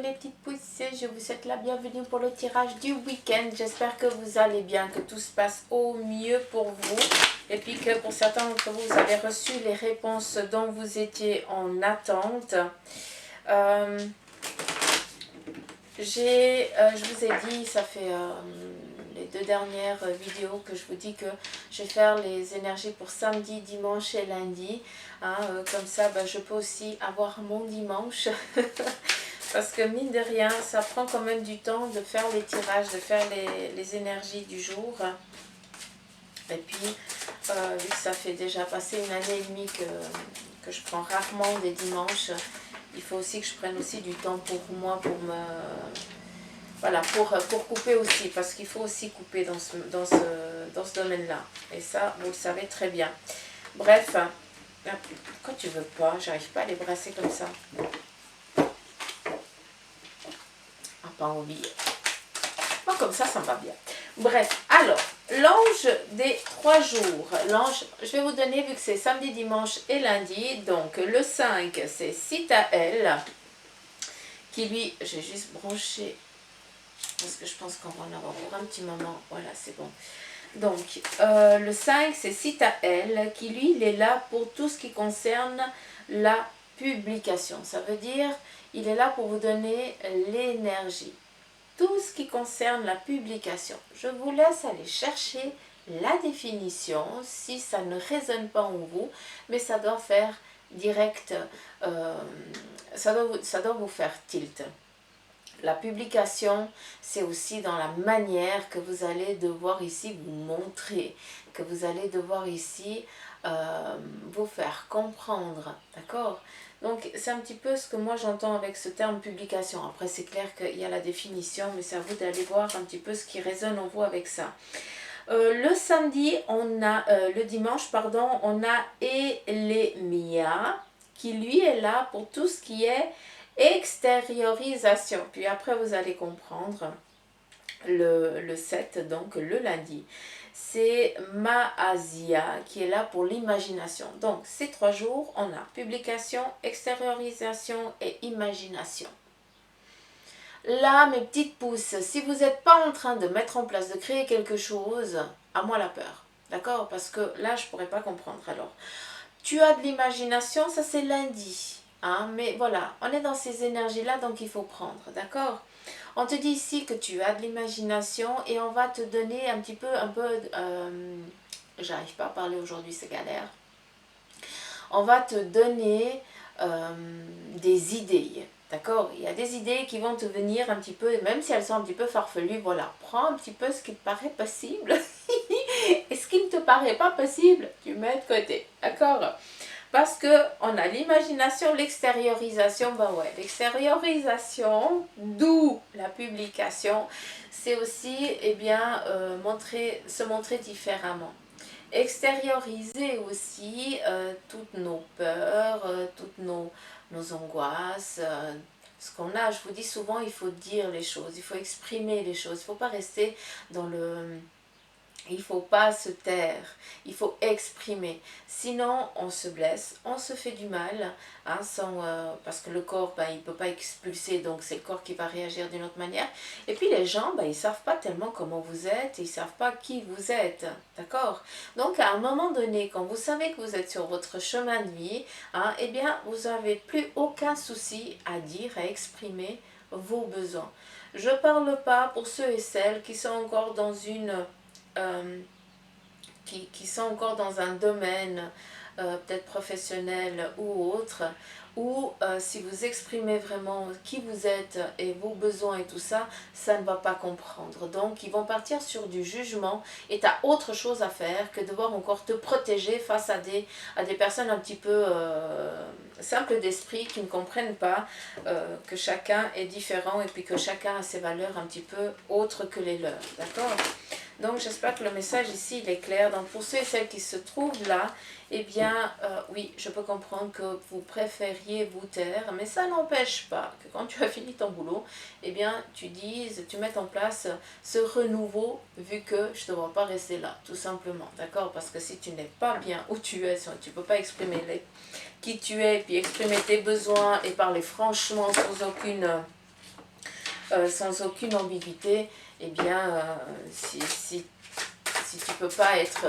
les petites poussées, je vous souhaite la bienvenue pour le tirage du week-end. J'espère que vous allez bien, que tout se passe au mieux pour vous. Et puis que pour certains d'entre vous, vous avez reçu les réponses dont vous étiez en attente. Je vous ai dit, ça fait les 2 dernières vidéos que je vous dis que je vais faire les énergies pour samedi, dimanche et lundi. Comme ça, je peux aussi avoir mon dimanche. Parce que mine de rien, ça prend quand même du temps de faire les tirages, de faire les énergies du jour. Et puis, vu que ça fait déjà passer 1 année et demie que je prends rarement des dimanches, il faut aussi que je prenne aussi du temps pour moi, pour me... Voilà, pour couper aussi, parce qu'il faut aussi couper dans ce domaine-là. Et ça, vous le savez très bien. Bref, pourquoi tu veux pas? J'arrive pas à les brasser comme ça. Ah, pas oublier. Bon, comme ça me va bien. Bref, alors, l'ange des 3 jours. L'ange, je vais vous donner, vu que c'est samedi, dimanche et lundi. Donc, le 5, c'est Sitaël, qui lui, j'ai juste branché... parce que je pense qu'on va en avoir pour un petit moment. Voilà, c'est bon. Donc, le 5, c'est Sitaël, qui lui, il est là pour tout ce qui concerne la publication. Ça veut dire, il est là pour vous donner l'énergie. Tout ce qui concerne la publication. Je vous laisse aller chercher la définition, si ça ne résonne pas en vous, mais ça doit faire direct, ça doit vous faire tilt. La publication, c'est aussi dans la manière que vous allez devoir ici vous montrer, que vous allez devoir ici vous faire comprendre, d'accord? Donc, c'est un petit peu ce que moi j'entends avec ce terme publication. Après, c'est clair qu'il y a la définition, mais c'est à vous d'aller voir un petit peu ce qui résonne en vous avec ça. Le samedi, le dimanche, pardon, on a Elemia, qui lui est là pour tout ce qui est extériorisation. Puis après, vous allez comprendre le 7, donc le lundi. C'est Maasia qui est là pour l'imagination. Donc, ces 3 jours, on a publication, extériorisation et imagination. Là, mes petites pousses, si vous n'êtes pas en train de mettre en place, de créer quelque chose, à moi la peur. D'accord? Parce que là, je ne pourrais pas comprendre. Alors, tu as de l'imagination, ça c'est lundi. Mais voilà, on est dans ces énergies-là, donc il faut prendre. D'accord? On te dit ici que tu as de l'imagination et on va te donner un peu, j'arrive pas à parler aujourd'hui, c'est galère. On va te donner des idées, d'accord? Il y a des idées qui vont te venir un petit peu, même si elles sont un petit peu farfelues, voilà. Prends un petit peu ce qui te paraît possible et ce qui ne te paraît pas possible, tu mets de côté, d'accord? Parce qu'on a l'imagination, l'extériorisation, ouais, l'extériorisation, d'où la publication, c'est aussi, se montrer différemment. Extérioriser aussi toutes nos peurs, toutes nos angoisses, ce qu'on a. Je vous dis souvent, il faut dire les choses, il faut exprimer les choses, il ne faut pas rester dans le... Il ne faut pas se taire, il faut exprimer. Sinon, on se blesse, on se fait du mal, parce que le corps, il ne peut pas expulser, donc c'est le corps qui va réagir d'une autre manière. Et puis les gens, ils ne savent pas tellement comment vous êtes, ils ne savent pas qui vous êtes, d'accord? Donc à un moment donné, quand vous savez que vous êtes sur votre chemin de vie, vous n'avez plus aucun souci à dire, à exprimer vos besoins. Je ne parle pas pour ceux et celles qui sont encore dans une... qui sont encore dans un domaine peut-être professionnel ou autre, ou si vous exprimez vraiment qui vous êtes et vos besoins et tout ça, ça ne va pas comprendre. Donc ils vont partir sur du jugement et tu as autre chose à faire que de devoir encore te protéger face à des personnes un petit peu simples d'esprit qui ne comprennent pas que chacun est différent et puis que chacun a ses valeurs un petit peu autres que les leurs, d'accord? Donc j'espère que le message ici il est clair. Donc pour ceux et celles qui se trouvent là, oui, je peux comprendre que vous préfériez vous taire, mais ça n'empêche pas que quand tu as fini ton boulot, tu mettes en place ce renouveau, vu que je ne dois pas rester là, tout simplement, d'accord? Parce que si tu n'es pas bien où tu es, si tu ne peux pas exprimer qui tu es, puis exprimer tes besoins et parler franchement sans aucune sans aucune ambiguïté, eh bien, si tu ne peux pas être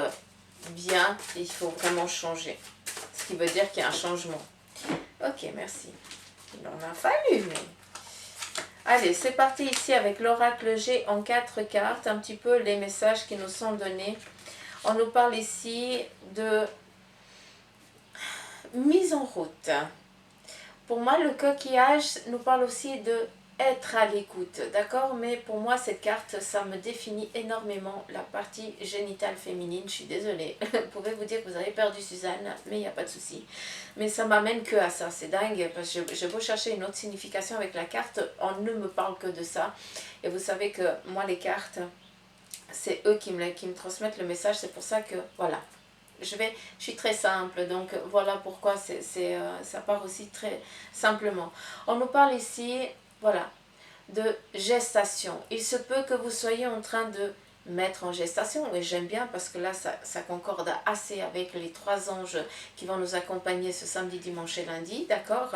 bien, il faut vraiment changer. Ce qui veut dire qu'il y a un changement. Ok, merci. Il en a fallu, mais... Allez, c'est parti ici avec l'oracle G en 4 cartes, un petit peu les messages qui nous sont donnés. On nous parle ici de mise en route. Pour moi, le coquillage nous parle aussi de être à l'écoute, d'accord? Mais pour moi, cette carte, ça me définit énormément la partie génitale féminine. Je suis désolée, je pourrais vous dire que vous avez perdu Suzanne, mais il n'y a pas de souci. Mais ça m'amène que à ça, c'est dingue, parce que j'ai beau chercher une autre signification avec la carte, on ne me parle que de ça. Et vous savez que moi, les cartes, c'est eux qui me transmettent le message, c'est pour ça que, voilà. Je suis très simple, donc voilà pourquoi ça part aussi très simplement. On nous parle ici, voilà, de gestation. Il se peut que vous soyez en train de mettre en gestation, et j'aime bien parce que là, ça concorde assez avec les 3 anges qui vont nous accompagner ce samedi, dimanche et lundi, d'accord?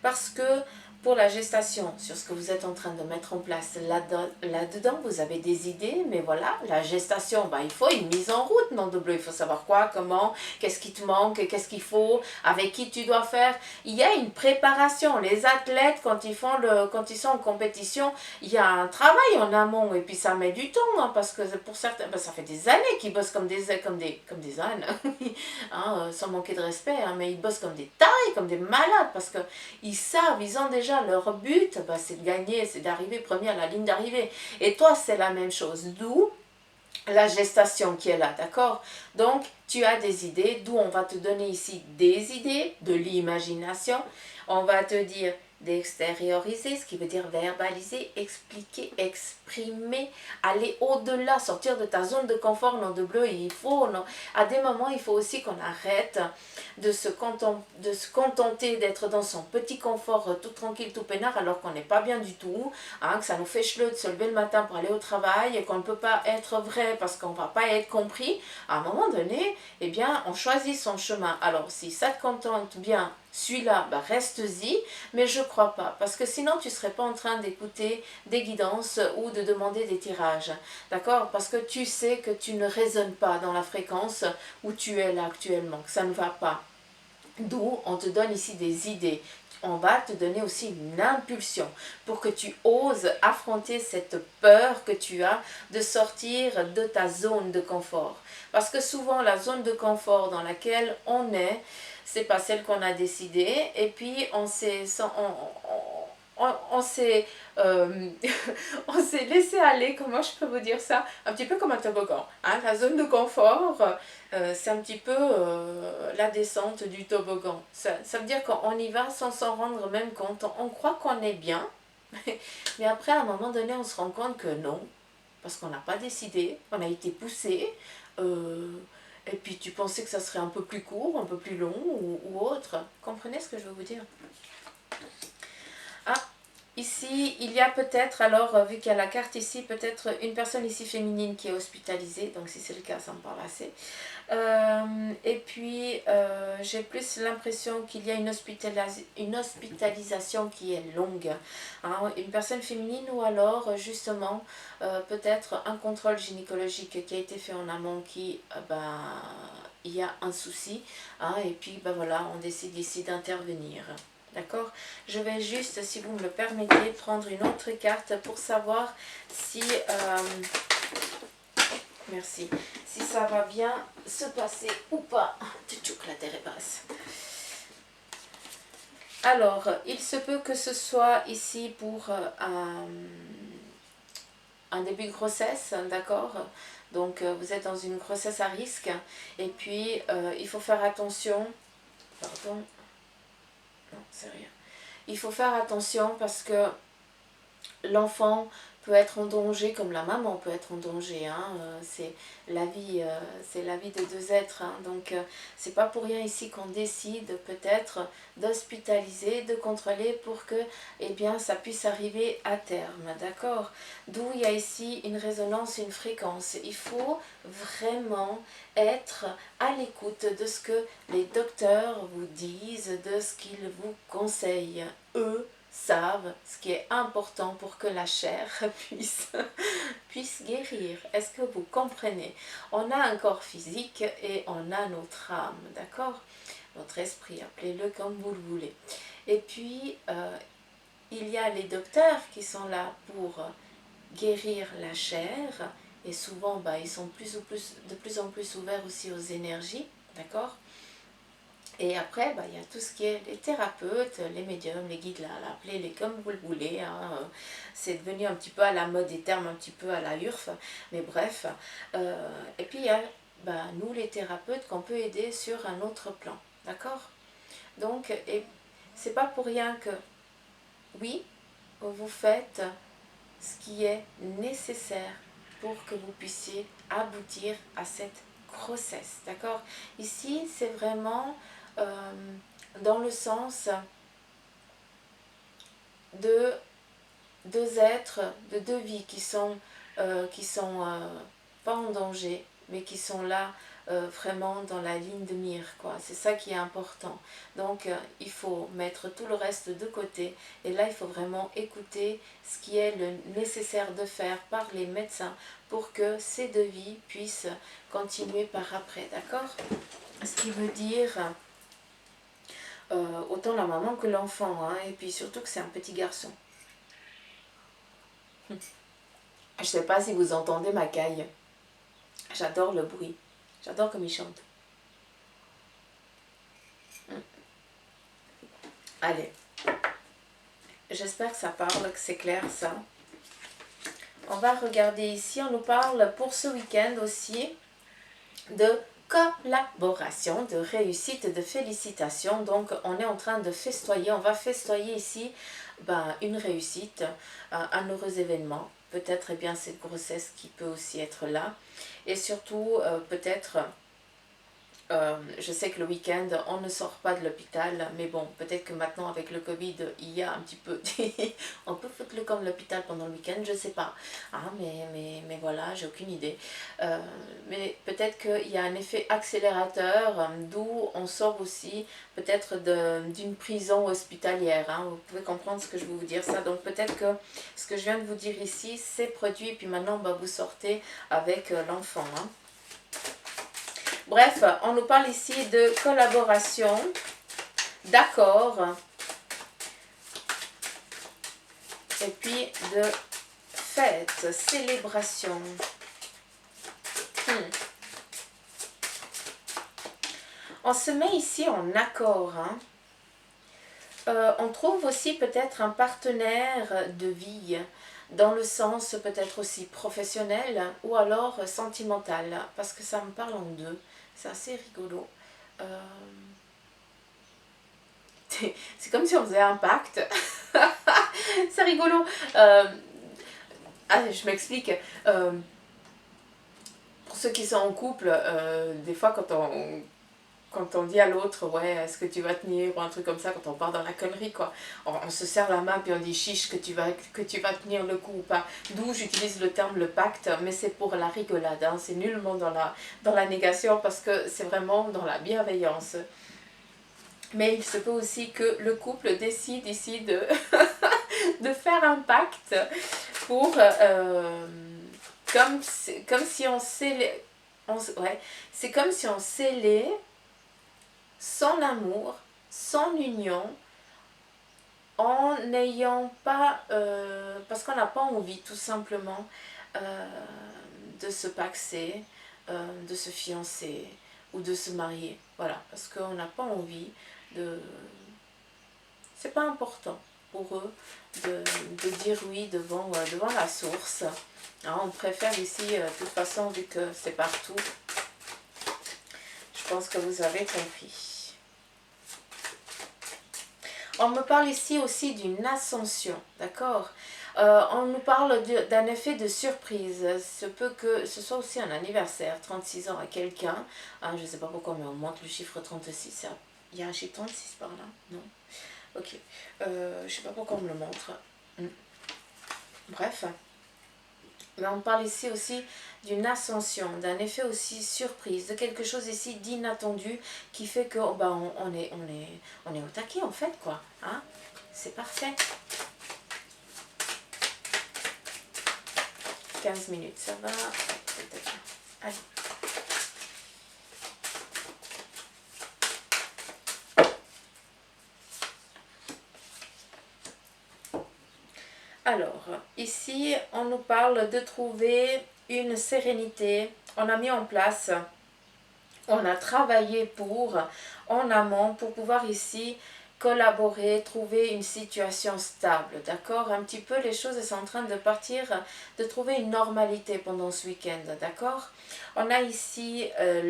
Parce que pour la gestation, sur ce que vous êtes en train de mettre en place là-dedans, vous avez des idées, mais voilà, la gestation, il faut une mise en route, non de bleu, il faut savoir quoi, comment, qu'est-ce qui te manque, qu'est-ce qu'il faut, avec qui tu dois faire. Il y a une préparation. Les athlètes, quand ils sont en compétition, il y a un travail en amont, et puis ça met du temps, hein, parce que pour certains, ça fait des années qu'ils bossent comme des ânes, hein, sans manquer de respect, hein, mais ils bossent comme des tarés, comme des malades, parce qu'ils savent, ils ont déjà leur but, c'est de gagner, c'est d'arriver premier à la ligne d'arrivée. Et toi, c'est la même chose. D'où la gestation qui est là, d'accord? Donc, tu as des idées, d'où on va te donner ici des idées, de l'imagination. On va te dire d'extérioriser, ce qui veut dire verbaliser, expliquer, exprimer, aller au-delà, sortir de ta zone de confort, non de bleu. Il faut, non, à des moments, il faut aussi qu'on arrête de se contenter d'être dans son petit confort tout tranquille, tout peinard, alors qu'on n'est pas bien du tout, hein, que ça nous fait cheleux de se lever le matin pour aller au travail, et qu'on ne peut pas être vrai parce qu'on ne va pas être compris. À un moment donné, eh bien, on choisit son chemin. Alors, si ça te contente bien, celui-là, reste-y, mais je crois pas, parce que sinon tu serais pas en train d'écouter des guidances ou de demander des tirages, d'accord? Parce que tu sais que tu ne résonnes pas dans la fréquence où tu es là actuellement, que ça ne va pas. D'où on te donne ici des idées. On va te donner aussi une impulsion pour que tu oses affronter cette peur que tu as de sortir de ta zone de confort. Parce que souvent la zone de confort dans laquelle on est, c'est pas celle qu'on a décidée, et puis on s'est euh, on s'est laissé aller, comment je peux vous dire ça, un petit peu comme un toboggan, hein? La zone de confort, c'est un petit peu la descente du toboggan. Ça veut dire qu'on y va sans s'en rendre même compte. On croit qu'on est bien, mais après à un moment donné on se rend compte que non, parce qu'on n'a pas décidé, on a été poussé, et puis tu pensais que ça serait un peu plus court, un peu plus long ou autre. Comprenez ce que je veux vous dire? Ah, ici, il y a peut-être, alors, vu qu'il y a la carte ici, peut-être une personne ici féminine qui est hospitalisée, donc si c'est le cas, ça me parle assez. Et puis, j'ai plus l'impression qu'il y a une hospitalisation qui est longue. Hein, une personne féminine ou alors, justement, peut-être un contrôle gynécologique qui a été fait en amont qui, il y a un souci. Hein, et puis, voilà, on décide ici d'intervenir. D'accord? Je vais juste, si vous me le permettez, prendre une autre carte pour savoir si... merci. Si ça va bien se passer ou pas. La terre est basse. Alors, il se peut que ce soit ici pour un début de grossesse, d'accord? Donc, vous êtes dans une grossesse à risque. Et puis, il faut faire attention. Pardon. Non, c'est rien. Il faut faire attention parce que l'enfant peut être en danger comme la maman peut être en danger. Hein. C'est la vie de 2 êtres. Hein. Donc c'est pas pour rien ici qu'on décide peut-être d'hospitaliser, de contrôler pour que ça puisse arriver à terme. D'accord? D'où il y a ici une résonance, une fréquence. Il faut vraiment être à l'écoute de ce que les docteurs vous disent, de ce qu'ils vous conseillent. Eux savent ce qui est important pour que la chair puisse guérir. Est-ce que vous comprenez? On a un corps physique et on a notre âme, d'accord? Notre esprit, appelez-le comme vous le voulez. Et puis, il y a les docteurs qui sont là pour guérir la chair, et souvent ils sont de plus en plus ouverts aussi aux énergies, d'accord? Et après, il y a tout ce qui est les thérapeutes, les médiums, les guides, là, appelez-les comme vous le voulez. Hein. C'est devenu un petit peu à la mode des termes, un petit peu à la URF, mais bref. Et puis, il y a nous, les thérapeutes, qu'on peut aider sur un autre plan, d'accord? Donc, c'est pas pour rien que, oui, vous faites ce qui est nécessaire pour que vous puissiez aboutir à cette grossesse, d'accord? Ici, c'est vraiment dans le sens de deux êtres, de deux vies qui sont pas en danger, mais qui sont là vraiment dans la ligne de mire, quoi. C'est ça qui est important. Donc il faut mettre tout le reste de côté, et là il faut vraiment écouter ce qui est le nécessaire de faire par les médecins pour que ces deux vies puissent continuer par après, d'accord? Ce qui veut dire autant la maman que l'enfant, hein, et puis surtout que c'est un petit garçon. Je sais pas si vous entendez ma caille. J'adore le bruit. J'adore comme il chante. Allez. J'espère que ça parle, que c'est clair ça. On va regarder ici. On nous parle pour ce week-end aussi de collaboration, de réussite, de félicitations. Donc on est en train de festoyer. On va festoyer ici une réussite, un heureux événement. Peut-être bien cette grossesse qui peut aussi être là. Et surtout peut-être... je sais que le week-end, on ne sort pas de l'hôpital, mais bon, peut-être que maintenant avec le Covid, il y a un petit peu... on peut foutre le camp de l'hôpital pendant le week-end, je ne sais pas. Ah, mais voilà, j'ai aucune idée. Mais peut-être qu'il y a un effet accélérateur, d'où on sort aussi peut-être d'une prison hospitalière. Hein. Vous pouvez comprendre ce que je veux vous dire ça. Donc peut-être que ce que je viens de vous dire ici, c'est produit, et puis maintenant vous sortez avec l'enfant. Hein. Bref, on nous parle ici de collaboration, d'accord, et puis de fête, célébration. On se met ici en accord. Hein. On trouve aussi peut-être un partenaire de vie, dans le sens peut-être aussi professionnel ou alors sentimental, parce que ça me parle en deux. C'est assez rigolo. C'est comme si on faisait un pacte. C'est rigolo. Je m'explique. Pour ceux qui sont en couple, des fois quand on dit à l'autre, ouais, est-ce que tu vas tenir, ou un truc comme ça, quand on part dans la connerie, quoi. On se serre la main, puis on dit chiche que tu vas tenir le coup ou pas. D'où j'utilise le terme le pacte, mais c'est pour la rigolade, hein. C'est nullement dans la négation, parce que c'est vraiment dans la bienveillance. Mais il se peut aussi que le couple décide ici de, de faire un pacte pour... comme si on scellait... c'est comme si on scellait son amour, son union, en n'ayant pas... parce qu'on n'a pas envie tout simplement de se paxer, de se fiancer ou de se marier. Voilà, parce qu'on n'a pas envie de... C'est pas important pour eux de dire oui devant la source. Alors, on préfère ici, de toute façon, vu que c'est partout, je pense que vous avez compris. On me parle ici aussi d'une ascension, d'accord? On nous parle d'un effet de surprise. Se peut que ce soit aussi un anniversaire, 36 ans à quelqu'un. Hein, je ne sais pas pourquoi, mais on monte le chiffre 36. Il y a un chiffre 36 par là? Non? Ok. Je ne sais pas pourquoi on me le montre. Bref. Mais on parle ici aussi d'une ascension, d'un effet aussi surprise, de quelque chose ici d'inattendu qui fait que on est au taquet en fait, quoi. Hein? C'est parfait. 15 minutes, ça va. Peut-être. Allez. Alors, ici, on nous parle de trouver une sérénité. On a mis en place, on a travaillé en amont, pour pouvoir ici collaborer, trouver une situation stable, d'accord? Un petit peu, les choses sont en train de partir, de trouver une normalité pendant ce week-end, d'accord? On a ici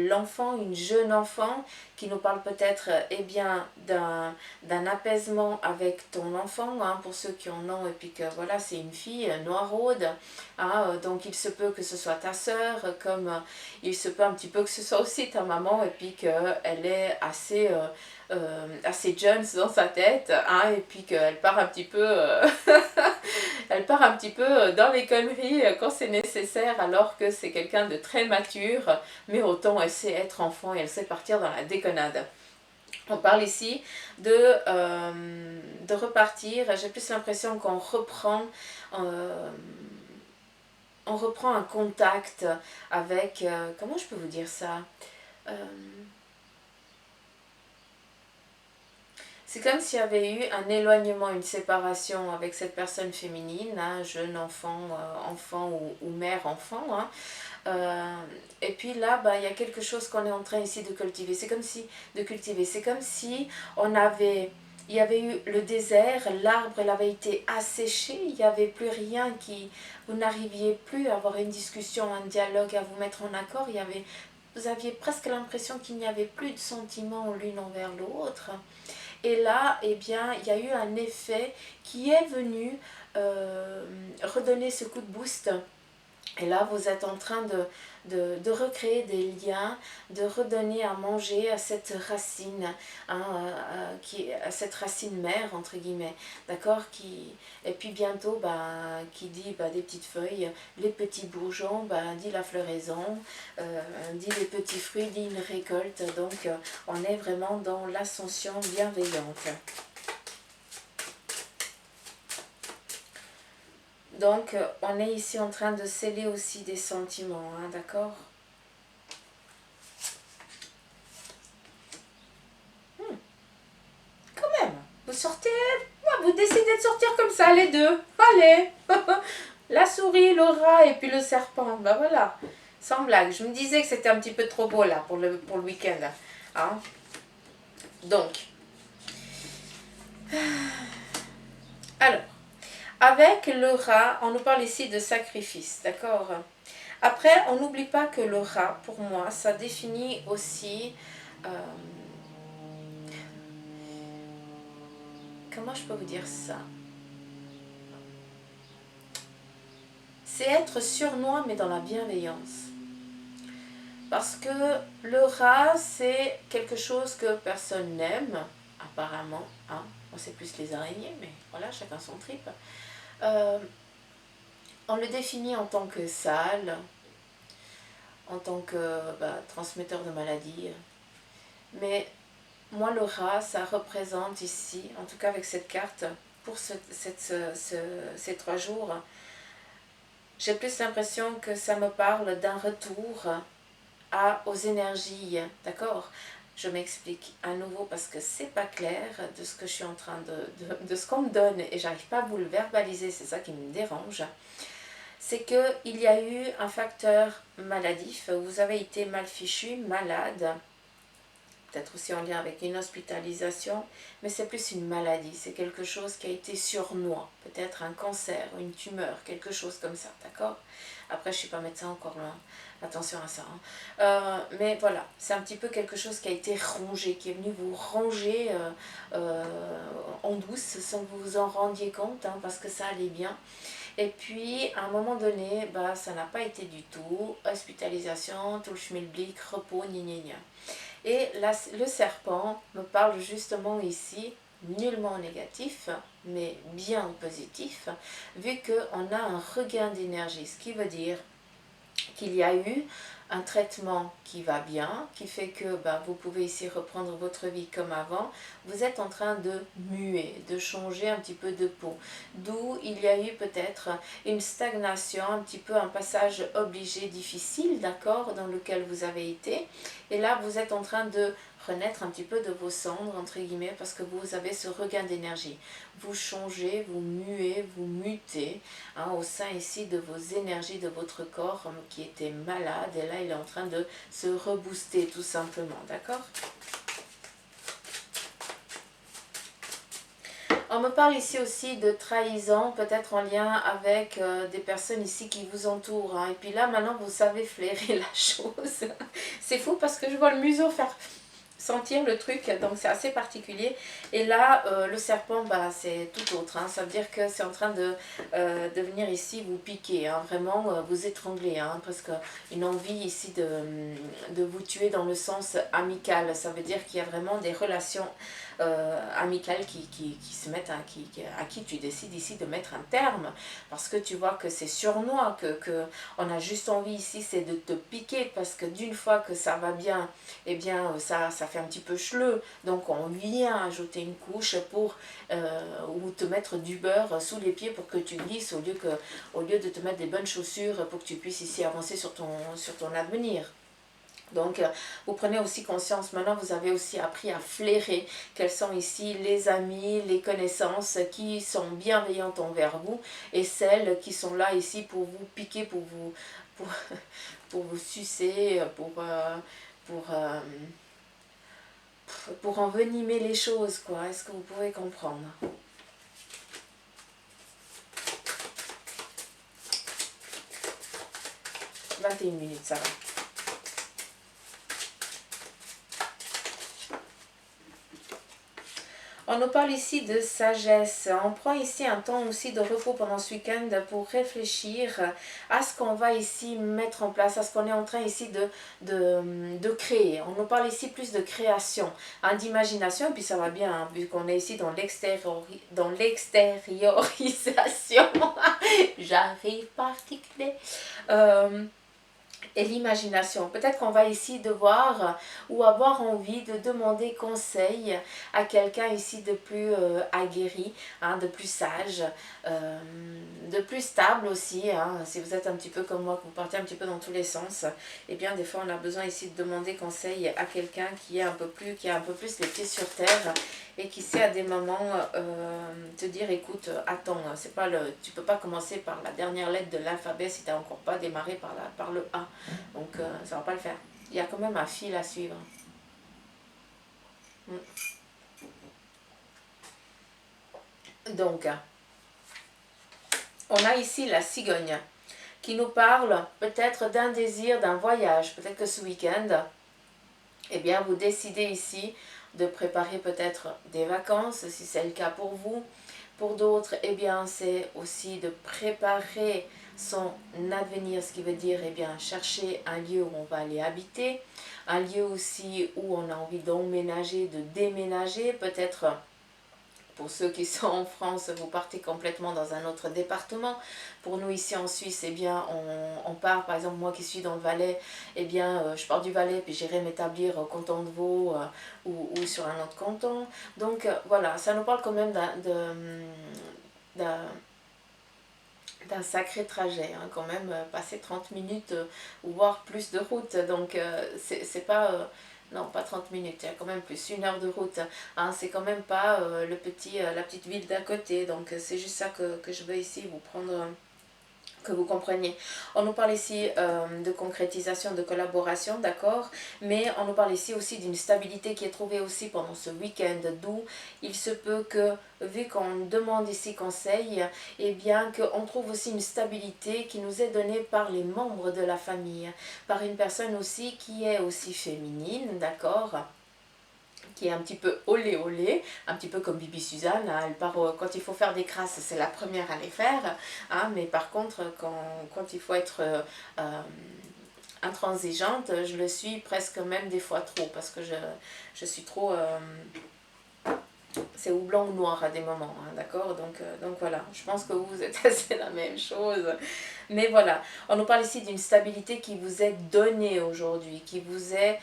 l'enfant, une jeune enfant, qui nous parle peut-être, eh bien, d'un apaisement avec ton enfant, hein, pour ceux qui en ont, et puis que, voilà, c'est une fille noiraude, hein, donc il se peut que ce soit ta sœur, comme il se peut un petit peu que ce soit aussi ta maman, et puis qu'elle est assez Jones dans sa tête, hein, et puis qu'elle part un petit peu elle part un petit peu dans les conneries quand c'est nécessaire, alors que c'est quelqu'un de très mature, mais autant elle sait être enfant et elle sait partir dans la déconnade. On parle ici de repartir. J'ai plus l'impression qu'on reprend un contact avec, comment je peux vous dire ça, c'est comme s'il y avait eu un éloignement, une séparation avec cette personne féminine, hein, jeune enfant, enfant ou mère-enfant. Hein. Et puis là, bah, il y a quelque chose qu'on est en train ici de cultiver. C'est comme si il y avait eu le désert, l'arbre il avait été asséché, il n'y avait plus rien vous n'arriviez plus à avoir une discussion, un dialogue, à vous mettre en accord. Vous aviez presque l'impression qu'il n'y avait plus de sentiments l'une envers l'autre. Et là, eh bien, il y a eu un effet qui est venu redonner ce coup de boost. Et là, vous êtes en train de recréer des liens, de redonner à manger à cette racine, hein, à cette racine mère, entre guillemets, d'accord, et puis bientôt, bah, qui dit bah, des petites feuilles, les petits bourgeons, bah, dit la floraison, dit les petits fruits, dit une récolte. Donc, on est vraiment dans l'ascension bienveillante. Donc, on est ici en train de sceller aussi des sentiments, hein, d'accord? Quand même, vous sortez, vous décidez de sortir comme ça, les deux. Allez. La souris, le rat et puis le serpent. Ben voilà, sans blague. Je me disais que c'était un petit peu trop beau là pour le week-end. Hein? Donc, alors, avec le rat, on nous parle ici de sacrifice, d'accord? Après, on n'oublie pas que le rat, pour moi, ça définit aussi... comment je peux vous dire ça? C'est être sournois, mais dans la bienveillance. Parce que le rat, c'est quelque chose que personne n'aime, apparemment. Hein? On sait plus les araignées, mais voilà, chacun son trip. On le définit en tant que sale, en tant que transmetteur de maladies. Mais moi, le rat, ça représente ici, en tout cas avec cette carte, pour ces 3 jours, j'ai plus l'impression que ça me parle d'un retour aux énergies, d'accord? Je m'explique à nouveau parce que c'est pas clair de ce que je suis en train de ce qu'on me donne et j'arrive pas à vous le verbaliser, c'est ça qui me dérange. C'est qu'il y a eu un facteur maladif, vous avez été mal fichu, malade, peut-être aussi en lien avec une hospitalisation, mais c'est plus une maladie, c'est quelque chose qui a été sournois, peut-être un cancer, une tumeur, quelque chose comme ça, d'accord? Après, je ne suis pas médecin encore là, attention à ça. Hein. Mais voilà, c'est un petit peu quelque chose qui a été rongé, qui est venu vous ranger en douce, sans que vous vous en rendiez compte, hein, parce que ça allait bien. Et puis, à un moment donné, ça n'a pas été du tout. Hospitalisation, tout le schmilblick, repos, gna gna gna. Et là, le serpent me parle justement ici, nullement négatif, mais bien positif, vu qu'on a un regain d'énergie. Ce qui veut dire qu'il y a eu un traitement qui va bien, qui fait que vous pouvez ici reprendre votre vie comme avant. Vous êtes en train de muer, de changer un petit peu de peau. D'où il y a eu peut-être une stagnation, un petit peu un passage obligé, difficile, d'accord, dans lequel vous avez été. Et là, vous êtes en train de renaître un petit peu de vos cendres, entre guillemets, parce que vous avez ce regain d'énergie. Vous changez, vous muez, vous mutez au sein ici de vos énergies, de votre corps qui était malade. Et là, il est en train de se rebooster tout simplement, d'accord? On me parle ici aussi de trahison, peut-être en lien avec des personnes ici qui vous entourent. Et puis là, maintenant, vous savez flairer la chose. C'est fou parce que je vois le museau faire sentir le truc, donc c'est assez particulier. Et là, le serpent, c'est tout autre. Ça veut dire que c'est en train de venir ici vous piquer, vraiment vous étrangler. Presque une envie ici de vous tuer dans le sens amical. Ça veut dire qu'il y a vraiment des relations amicales qui se mettent à qui tu décides ici de mettre un terme, parce que tu vois que c'est sournois, que on a juste envie ici, c'est de te piquer, parce que d'une fois que ça va bien, eh bien ça fait un petit peu cheleux, donc on vient ajouter une couche pour ou te mettre du beurre sous les pieds pour que tu glisses, au lieu de te mettre des bonnes chaussures pour que tu puisses ici avancer sur ton avenir. Donc, vous prenez aussi conscience, maintenant vous avez aussi appris à flairer quels sont ici les amis, les connaissances qui sont bienveillantes envers vous et celles qui sont là ici pour vous piquer, pour, pour vous sucer, pour envenimer les choses, quoi. Est-ce que vous pouvez comprendre? « 21 minutes, ça va. » On nous parle ici de sagesse. On prend ici un temps aussi de repos pendant ce week-end pour réfléchir à ce qu'on va ici mettre en place, à ce qu'on est en train ici de créer. On nous parle ici plus de création, d'imagination, et puis ça va bien, vu qu'on est ici dans l'extériorisation. J'arrive pas à articuler. Et l'imagination. Peut-être qu'on va ici devoir ou avoir envie de demander conseil à quelqu'un ici de plus aguerri, de plus sage, de plus stable aussi. Si vous êtes un petit peu comme moi, que vous partez un petit peu dans tous les sens, eh bien des fois on a besoin ici de demander conseil à quelqu'un qui a un peu plus les pieds sur terre et qui sait à des moments te dire écoute, attends, c'est pas tu peux pas commencer par la dernière lettre de l'alphabet si tu n'as encore pas démarré par le A. Donc ça va pas le faire. Il y a quand même un fil à suivre. Donc, on a ici la cigogne qui nous parle peut-être d'un désir, d'un voyage. Peut-être que ce week-end, eh bien, vous décidez ici de préparer peut-être des vacances, si c'est le cas pour vous. Pour d'autres, eh bien, c'est aussi de préparer son avenir, ce qui veut dire, eh bien, chercher un lieu où on va aller habiter, un lieu aussi où on a envie d'emménager, de déménager, peut-être. Pour ceux qui sont en France, vous partez complètement dans un autre département. Pour nous ici en Suisse, eh bien, on part, par exemple, moi qui suis dans le Valais, eh bien, je pars du Valais, puis j'irai m'établir au canton de Vaud ou sur un autre canton. Donc voilà, ça nous parle quand même d'un sacré trajet, quand même, passer 30 minutes ou voire plus de route. Donc c'est pas... non, pas 30 minutes, il y a quand même plus, 1 heure de route. C'est quand même pas la petite ville d'à côté. Donc c'est juste ça que je veux ici vous prendre, que vous compreniez. On nous parle ici de concrétisation, de collaboration, d'accord, mais on nous parle ici aussi d'une stabilité qui est trouvée aussi pendant ce week-end, d'où il se peut que, vu qu'on demande ici conseil, eh bien qu'on trouve aussi une stabilité qui nous est donnée par les membres de la famille, par une personne aussi qui est aussi féminine, d'accord, qui est un petit peu olé olé, un petit peu comme Bibi Suzanne, elle part quand il faut faire des crasses, c'est la première à les faire, mais par contre quand il faut être intransigeante, je le suis presque même des fois trop, parce que je suis trop c'est ou blanc ou noir à des moments, hein, d'accord, donc voilà, je pense que vous êtes assez la même chose. Mais voilà, on nous parle ici d'une stabilité qui vous est donnée aujourd'hui, qui vous est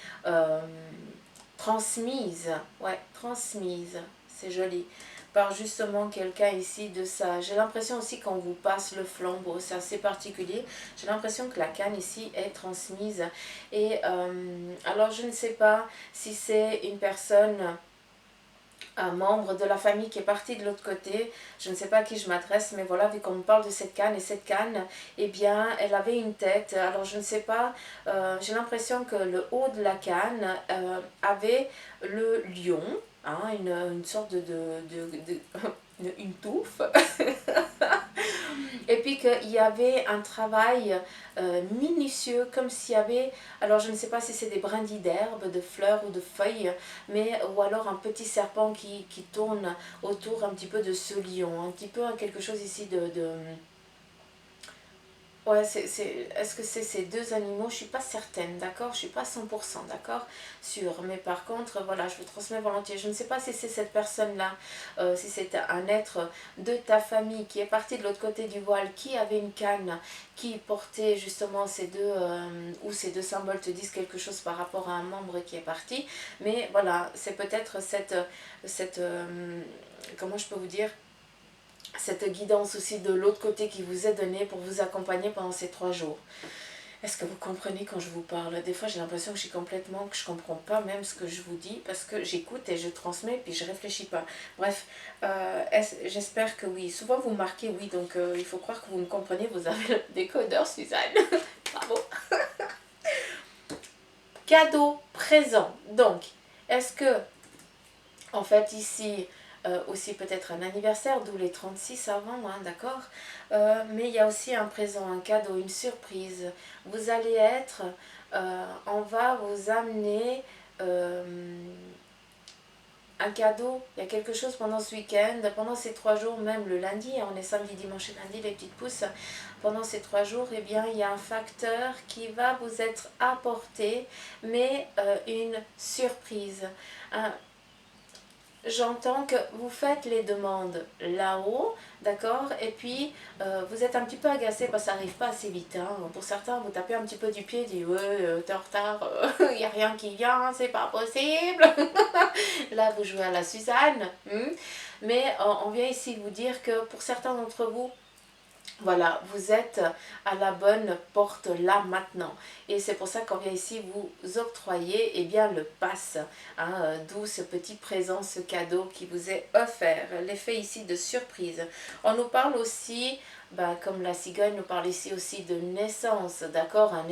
transmise, ouais, transmise, c'est joli, par justement quelqu'un ici de ça. J'ai l'impression aussi qu'on vous passe le flambeau, c'est assez particulier. J'ai l'impression que la canne ici est transmise. Et alors je ne sais pas si c'est une personne, un membre de la famille qui est parti de l'autre côté, je ne sais pas à qui je m'adresse, mais voilà, vu qu'on me parle de cette canne, et cette canne, eh bien, elle avait une tête, alors je ne sais pas, j'ai l'impression que le haut de la canne avait le lion, hein, une sorte une touffe, et puis qu'il y avait un travail minutieux, comme s'il y avait, alors je ne sais pas si c'est des brindilles d'herbe, de fleurs ou de feuilles, mais ou alors un petit serpent qui tourne autour un petit peu de ce lion, un petit peu quelque chose ici de ouais, est-ce que c'est ces deux animaux? Je suis pas certaine, d'accord? Je suis pas 100%, d'accord? Sûre. Mais par contre, voilà, je vous transmets volontiers. Je ne sais pas si c'est cette personne-là, si c'est un être de ta famille qui est parti de l'autre côté du voile, qui avait une canne, qui portait justement ces deux, ou ces deux symboles te disent quelque chose par rapport à un membre qui est parti. Mais voilà, c'est peut-être comment je peux vous dire? Cette guidance aussi de l'autre côté qui vous est donnée pour vous accompagner pendant ces 3 jours. Est-ce que vous comprenez quand je vous parle? Des fois j'ai l'impression que je comprends pas même ce que je vous dis parce que j'écoute et je transmets puis je réfléchis pas. Bref, j'espère que oui. Souvent vous marquez oui, donc il faut croire que vous me comprenez, vous avez le décodeur Suzanne. Bravo. Cadeau présent. Donc, est-ce que en fait ici aussi peut-être un anniversaire, d'où les 36 avant, hein, d'accord, mais il y a aussi un présent, un cadeau, une surprise. Vous allez être, on va vous amener un cadeau, il y a quelque chose pendant ce week-end, pendant ces 3 jours, même le lundi, on est samedi, dimanche et lundi, les petites pousses, pendant ces 3 jours, eh bien, il y a un facteur qui va vous être apporté, mais une surprise. J'entends que vous faites les demandes là-haut, d'accord, et puis vous êtes un petit peu agacé parce que ça n'arrive pas assez vite. Hein. Pour certains, vous tapez un petit peu du pied, dites ouais, t'es en retard, il n'y a rien qui vient, c'est pas possible. Là, vous jouez à la Suzanne. Mais on vient ici vous dire que pour certains d'entre vous, voilà, vous êtes à la bonne porte là maintenant. Et c'est pour ça qu'on vient ici vous octroyer eh bien, le pass. Hein, d'où ce petit présent, ce cadeau qui vous est offert. L'effet ici de surprise. On nous parle aussi, comme la cigogne nous parle ici aussi de naissance. D'accord, la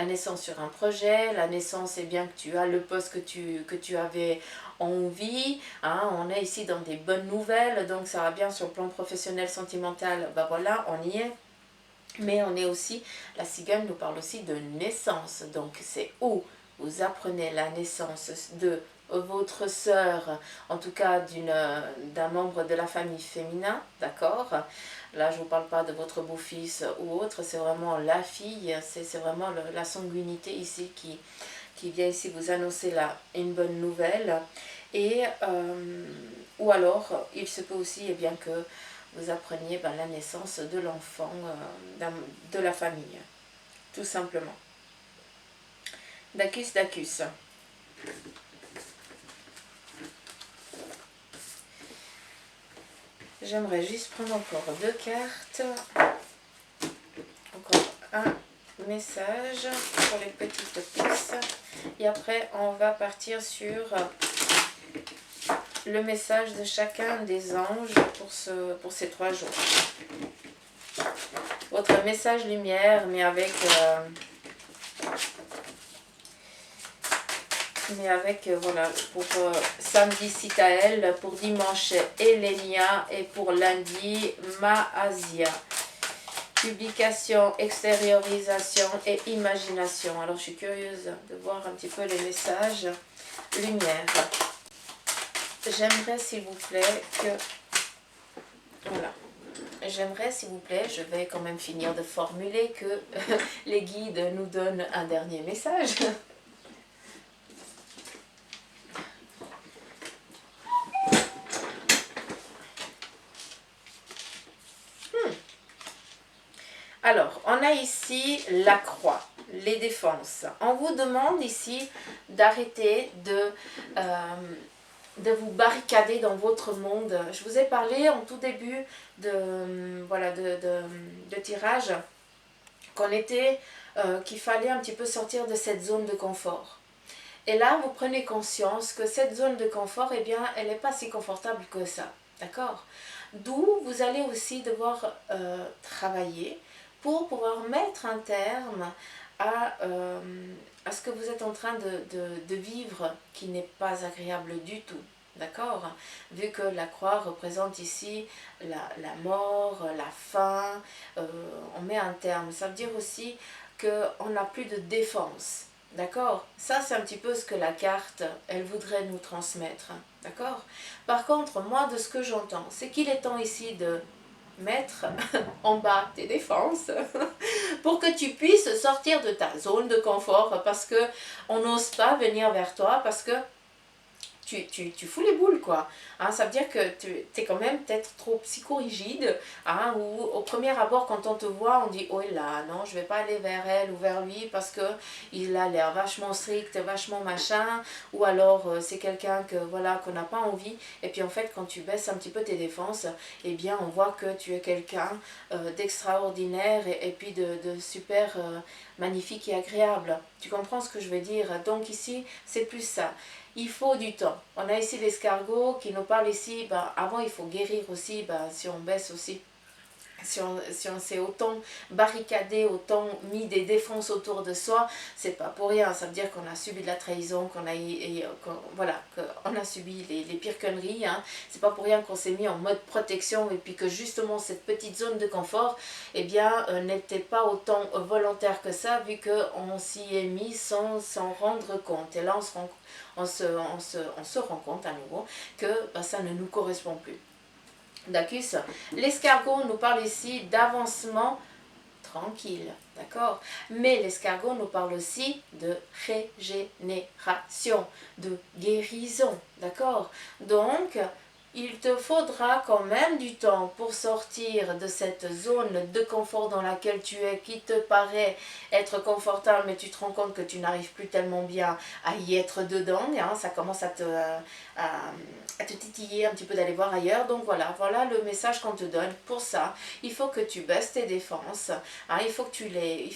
naissance sur un projet, la naissance, eh bien que tu as le poste que tu avais envie, hein, on est ici dans des bonnes nouvelles, donc ça va bien sur le plan professionnel, sentimental, voilà, on y est. Mais on est aussi, la cigogne nous parle aussi de naissance, donc c'est où vous apprenez la naissance de votre sœur, en tout cas d'un membre de la famille féminin, d'accord? Là, je ne vous parle pas de votre beau-fils ou autre, c'est vraiment la fille, c'est vraiment la sanguinité ici qui vient ici vous annoncer là une bonne nouvelle. Et, ou alors, il se peut aussi eh bien, que vous appreniez la naissance de l'enfant de la famille, tout simplement. Dacus, Dacus. J'aimerais juste prendre encore 2 cartes. Encore un message pour les petites pistes. Et après, on va partir sur le message de chacun des anges pour ces 3 jours. Votre message lumière, mais avec voilà, pour samedi Citaël, pour dimanche Elenia et pour lundi Maasia. Publication, extériorisation et imagination. Alors je suis curieuse de voir un petit peu les messages. Lumière. J'aimerais s'il vous plaît que... Voilà. J'aimerais s'il vous plaît, je vais quand même finir de formuler que les guides nous donnent un dernier message. Alors, on a ici la croix, les défenses. On vous demande ici d'arrêter de vous barricader dans votre monde. Je vous ai parlé en tout début voilà, de tirage qu'il fallait un petit peu sortir de cette zone de confort. Et là, vous prenez conscience que cette zone de confort, eh bien, elle n'est pas si confortable que ça. D'accord? D'où vous allez aussi devoir travailler pour pouvoir mettre un terme à ce que vous êtes en train de vivre qui n'est pas agréable du tout. D'accord? Vu que la croix représente ici la mort, la faim, on met un terme. Ça veut dire aussi qu'on n'a plus de défense. D'accord? Ça, c'est un petit peu ce que la carte, elle voudrait nous transmettre. D'accord? Par contre, moi, de ce que j'entends, c'est qu'il est temps ici de mettre en bas tes défenses pour que tu puisses sortir de ta zone de confort parce que on n'ose pas venir vers toi parce que tu fous les boules, quoi. Hein, ça veut dire que tu es quand même peut-être trop psychorigide, hein, ou au premier abord, quand on te voit, on dit « Oh là, non, je vais pas aller vers elle ou vers lui parce que il a l'air vachement strict, vachement machin, ou alors c'est quelqu'un que voilà qu'on n'a pas envie. » Et puis en fait, quand tu baisses un petit peu tes défenses, eh bien, on voit que tu es quelqu'un d'extraordinaire et puis de super magnifique et agréable. Tu comprends ce que je veux dire? Donc ici, c'est plus ça. Il faut du temps. On a ici l'escargot qui nous parle ici, ben, avant il faut guérir aussi, ben, si on baisse aussi. Si on s'est autant barricadé, autant mis des défenses autour de soi, c'est pas pour rien. Ça veut dire qu'on a subi de la trahison, voilà, qu'on a subi les pires conneries. Hein. C'est pas pour rien qu'on s'est mis en mode protection et puis que justement cette petite zone de confort, eh bien, n'était pas autant volontaire que ça, vu qu'on s'y est mis sans s'en rendre compte. Et là, on se rend compte à nouveau que ben, ça ne nous correspond plus. D'accord. L'escargot nous parle ici d'avancement tranquille, d'accord? Mais l'escargot nous parle aussi de régénération, de guérison, d'accord? Donc, il te faudra quand même du temps pour sortir de cette zone de confort dans laquelle tu es, qui te paraît être confortable, mais tu te rends compte que tu n'arrives plus tellement bien à y être dedans. Hein, ça commence à te titiller un petit peu d'aller voir ailleurs. Donc voilà le message qu'on te donne. Pour ça, il faut que tu baisses tes défenses. Hein, il faut que tu les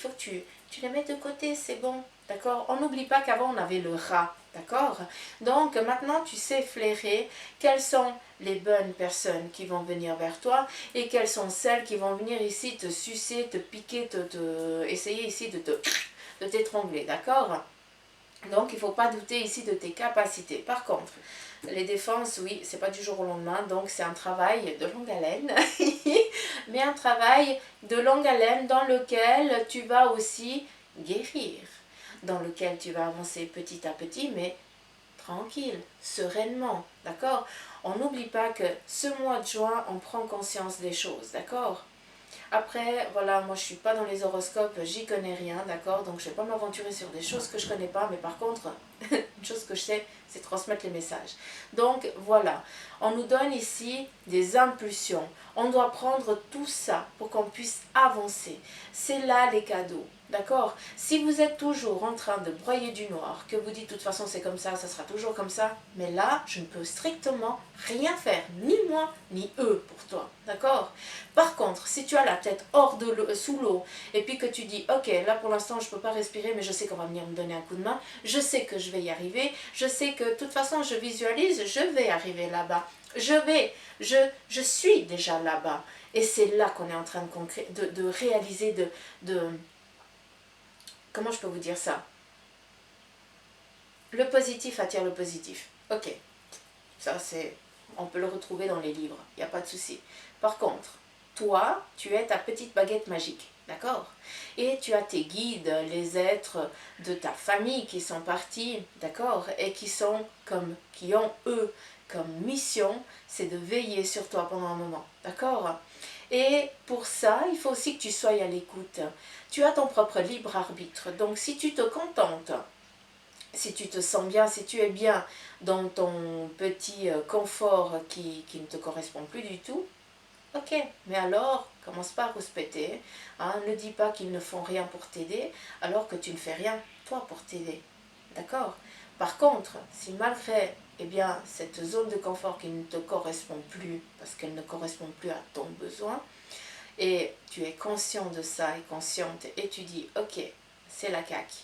mettes de côté, c'est bon. D'accord? On n'oublie pas qu'avant on avait le rat. D'accord? Donc maintenant tu sais flairer quelles sont les bonnes personnes qui vont venir vers toi et quelles sont celles qui vont venir ici te sucer, te piquer, essayer ici de t'étrangler. D'accord? Donc il ne faut pas douter ici de tes capacités. Par contre, les défenses, oui, c'est pas du jour au lendemain, donc c'est un travail de longue haleine, mais un travail de longue haleine dans lequel tu vas aussi guérir, dans lequel tu vas avancer petit à petit, mais tranquille, sereinement, d'accord? On n'oublie pas que ce mois de juin, on prend conscience des choses, d'accord? Après, voilà, moi je suis pas dans les horoscopes, j'y connais rien, d'accord? Donc je vais pas m'aventurer sur des choses que je connais pas, mais par contre, une chose que je sais, c'est transmettre les messages. Donc voilà, on nous donne ici des impulsions. On doit prendre tout ça pour qu'on puisse avancer. C'est là les cadeaux. D'accord? Si vous êtes toujours en train de broyer du noir, que vous dites de toute façon c'est comme ça sera toujours comme ça, mais là, je ne peux strictement rien faire, ni moi, ni eux pour toi. D'accord? Par contre, si tu as la tête hors de l'eau, sous l'eau, et puis que tu dis, ok, là pour l'instant je ne peux pas respirer, mais je sais qu'on va venir me donner un coup de main, je sais que je vais y arriver, je sais que de toute façon je visualise, je vais arriver là-bas. Je suis déjà là-bas. Et c'est là qu'on est en train de réaliser, comment je peux vous dire ça? Le positif attire le positif. Ok, ça c'est, on peut le retrouver dans les livres, il n'y a pas de souci. Par contre, toi, tu es ta petite baguette magique, d'accord? Et tu as tes guides, les êtres de ta famille qui sont partis, d'accord? Et qui ont eux comme mission, c'est de veiller sur toi pendant un moment, d'accord? Et pour ça, il faut aussi que tu sois à l'écoute. Tu as ton propre libre arbitre. Donc si tu te contentes, si tu te sens bien, si tu es bien dans ton petit confort qui ne te correspond plus du tout, Ok, mais alors, commence pas à rouspéter, hein, ne dis pas qu'ils ne font rien pour t'aider, alors que tu ne fais rien, toi, pour t'aider. D'accord? Par contre, si malgré eh bien, cette zone de confort qui ne te correspond plus, parce qu'elle ne correspond plus à ton besoin, et tu es conscient de ça et consciente, et tu dis, ok, c'est la caque,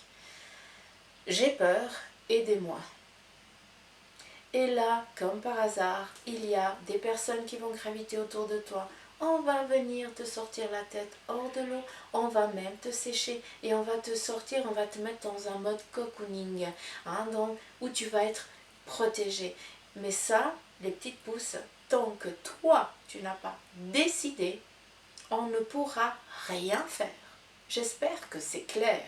j'ai peur, aidez-moi. Et là, comme par hasard, il y a des personnes qui vont graviter autour de toi. On va venir te sortir la tête hors de l'eau, on va même te sécher et on va te sortir, on va te mettre dans un mode cocooning, hein, donc, où tu vas être protégé. Mais ça, les petites pousses, tant que toi, tu n'as pas décidé, on ne pourra rien faire. J'espère que c'est clair.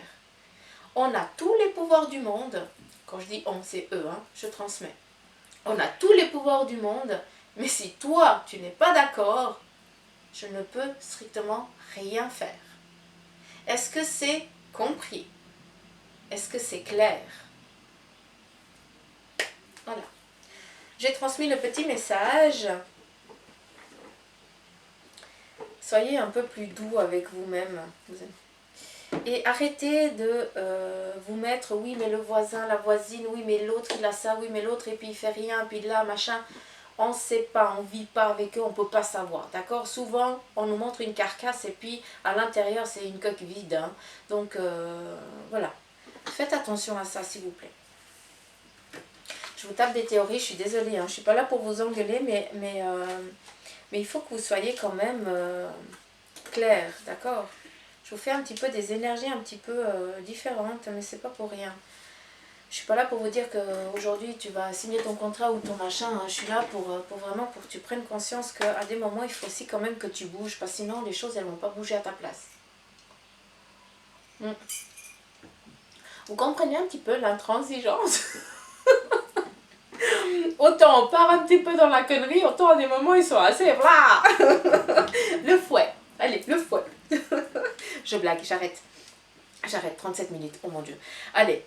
On a tous les pouvoirs du monde. Quand je dis on, c'est eux, hein, je transmets. On a tous les pouvoirs du monde, mais si toi, tu n'es pas d'accord, je ne peux strictement rien faire. Est-ce que c'est compris? Est-ce que c'est clair? Voilà. J'ai transmis le petit message. Soyez un peu plus doux avec vous-même. Et arrêtez de vous mettre, oui mais le voisin, la voisine, oui mais l'autre il a ça, oui mais l'autre et puis il fait rien, puis là machin. On ne sait pas, on ne vit pas avec eux, on ne peut pas savoir, d'accord? Souvent, on nous montre une carcasse et puis à l'intérieur, c'est une coque vide. Hein. Donc, voilà. Faites attention à ça, s'il vous plaît. Je vous tape des théories, je suis désolée. Hein. Je ne suis pas là pour vous engueuler, mais il faut que vous soyez quand même clair, d'accord? Je vous fais un petit peu des énergies un petit peu différentes, mais c'est pas pour rien. Je suis pas là pour vous dire qu'aujourd'hui tu vas signer ton contrat ou ton machin. Hein. Je suis là pour vraiment pour que tu prennes conscience qu'à des moments il faut aussi quand même que tu bouges. Parce que sinon les choses elles vont pas bouger à ta place. Vous comprenez un petit peu l'intransigeance. Autant on part un petit peu dans la connerie, autant à des moments ils sont assez... Voilà. Le fouet. Allez, le fouet. Je blague, j'arrête. J'arrête, 37 minutes, oh mon Dieu. Allez,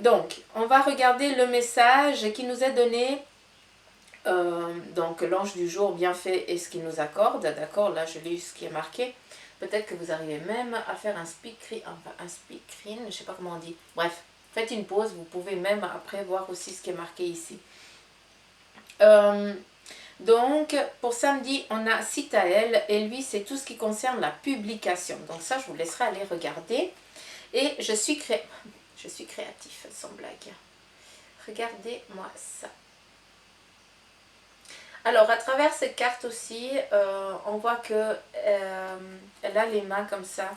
donc, on va regarder le message qui nous est donné. Donc, l'ange du jour, bien fait, et ce qu'il nous accorde. D'accord, là, je lis ce qui est marqué. Peut-être que vous arrivez même à faire un speakerine, je ne sais pas comment on dit. Bref, faites une pause, vous pouvez même après voir aussi ce qui est marqué ici. Donc, pour samedi, on a Citaël, et lui, c'est tout ce qui concerne la publication. Donc ça, je vous laisserai aller regarder. Et je suis créatif, sans blague. Regardez-moi ça. Alors, à travers cette carte aussi, on voit que elle a les mains comme ça.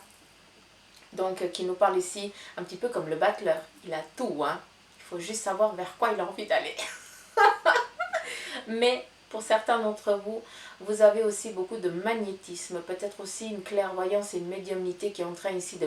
Donc, qui nous parle ici, un petit peu comme le battleur. Il a tout, hein. Il faut juste savoir vers quoi il a envie d'aller. Mais pour certains d'entre vous, vous avez aussi beaucoup de magnétisme, peut-être aussi une clairvoyance et une médiumnité qui est en train ici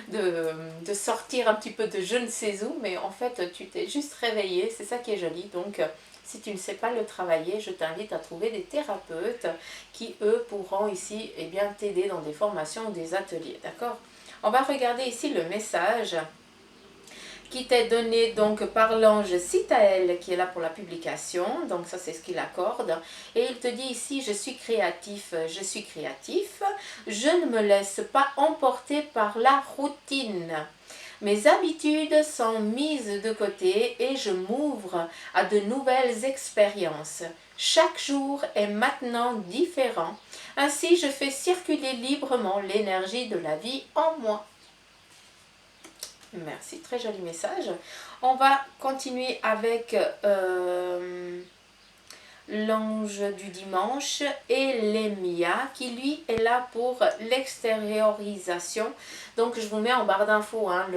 de sortir un petit peu de je ne sais où, mais en fait tu t'es juste réveillé, c'est ça qui est joli. Donc si tu ne sais pas le travailler, je t'invite à trouver des thérapeutes qui eux pourront ici eh bien t'aider dans des formations ou des ateliers, d'accord? On va regarder ici le message qui t'est donné donc par l'ange Citaël qui est là pour la publication, donc ça c'est ce qu'il accorde, et il te dit ici je suis créatif, je ne me laisse pas emporter par la routine. Mes habitudes sont mises de côté et je m'ouvre à de nouvelles expériences. Chaque jour est maintenant différent, ainsi je fais circuler librement l'énergie de la vie en moi. Merci, très joli message. On va continuer avec l'ange du dimanche et Lemia qui lui est là pour l'extériorisation. Donc je vous mets en barre d'infos hein,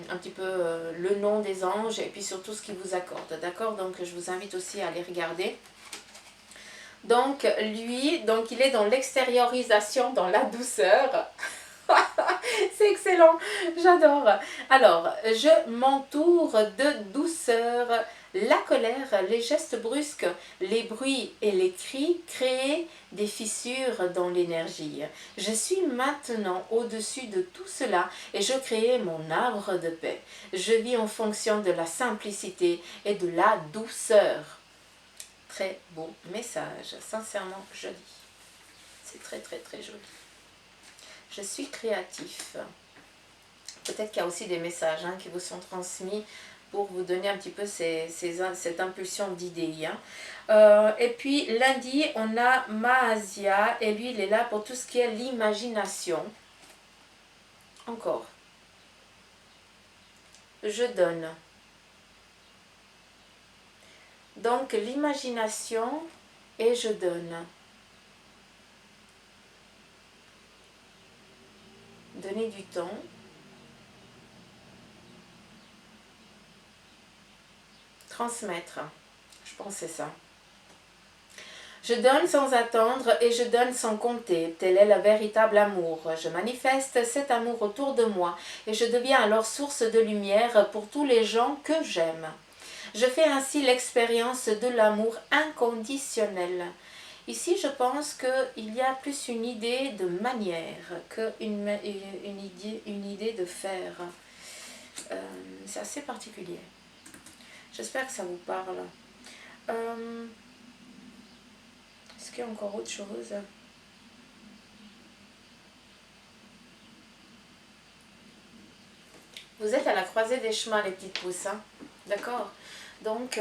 un petit peu le nom des anges et puis surtout ce qu'ils vous accordent. D'accord? Donc je vous invite aussi à aller regarder. Donc lui, donc il est dans l'extériorisation, dans la douceur. C'est excellent, j'adore. Alors, je m'entoure de douceur. La colère, les gestes brusques, les bruits et les cris créent des fissures dans l'énergie. Je suis maintenant au-dessus de tout cela et je crée mon arbre de paix. Je vis en fonction de la simplicité et de la douceur. Très beau message, sincèrement joli. C'est très très très joli. Je suis créatif. Peut-être qu'il y a aussi des messages qui vous sont transmis pour vous donner un petit peu cette impulsion d'idées. Et puis lundi, on a Mahasia et lui, il est là pour tout ce qui est l'imagination. Encore. Je donne. Donc l'imagination et je donne. Donner du temps. Transmettre. Je pense que c'est ça. Je donne sans attendre et je donne sans compter. Tel est le véritable amour. Je manifeste cet amour autour de moi et je deviens alors source de lumière pour tous les gens que j'aime. Je fais ainsi l'expérience de l'amour inconditionnel. Ici, je pense qu'il y a plus une idée de manière qu'une idée de faire. C'est assez particulier. J'espère que ça vous parle. Est-ce qu'il y a encore autre chose? Vous êtes à la croisée des chemins, les petites pousses. D'accord? Donc,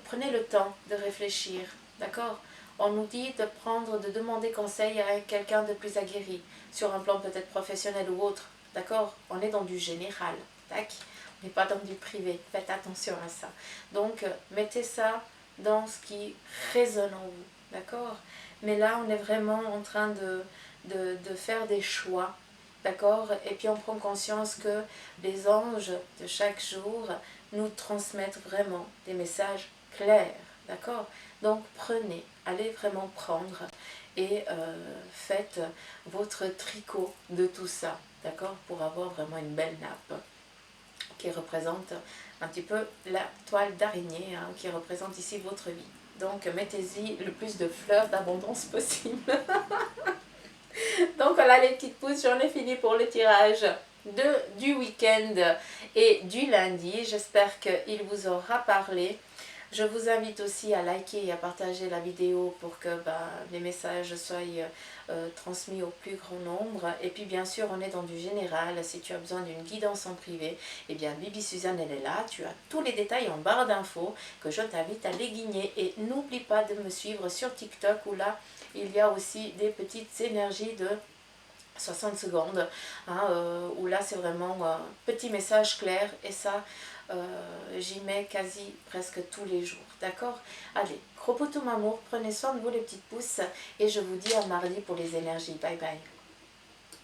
prenez le temps de réfléchir. D'accord? On nous dit de demander conseil à quelqu'un de plus aguerri, sur un plan peut-être professionnel ou autre. D'accord? On est dans du général. Tac? On n'est pas dans du privé. Faites attention à ça. Donc, mettez ça dans ce qui résonne en vous. D'accord? Mais là, on est vraiment en train de faire des choix. D'accord? Et puis on prend conscience que les anges de chaque jour nous transmettent vraiment des messages clairs. D'accord? Donc prenez, allez vraiment prendre et faites votre tricot de tout ça. D'accord? Pour avoir vraiment une belle nappe qui représente un petit peu la toile d'araignée qui représente ici votre vie. Donc mettez-y le plus de fleurs d'abondance possible. Donc voilà les petites pousses, j'en ai fini pour le tirage du week-end et du lundi. J'espère qu'il vous aura parlé. Je vous invite aussi à liker et à partager la vidéo pour que les messages soient transmis au plus grand nombre. Et puis bien sûr, on est dans du général. Si tu as besoin d'une guidance en privé, eh bien Bibi Suzanne, elle est là. Tu as tous les détails en barre d'infos que je t'invite à les guigner. Et n'oublie pas de me suivre sur TikTok où là, il y a aussi des petites énergies de 60 secondes, où là c'est vraiment petit message clair et ça j'y mets quasi presque tous les jours, d'accord? Allez, gros poutou amour, prenez soin de vous les petites pousses et je vous dis à mardi pour les énergies, bye bye.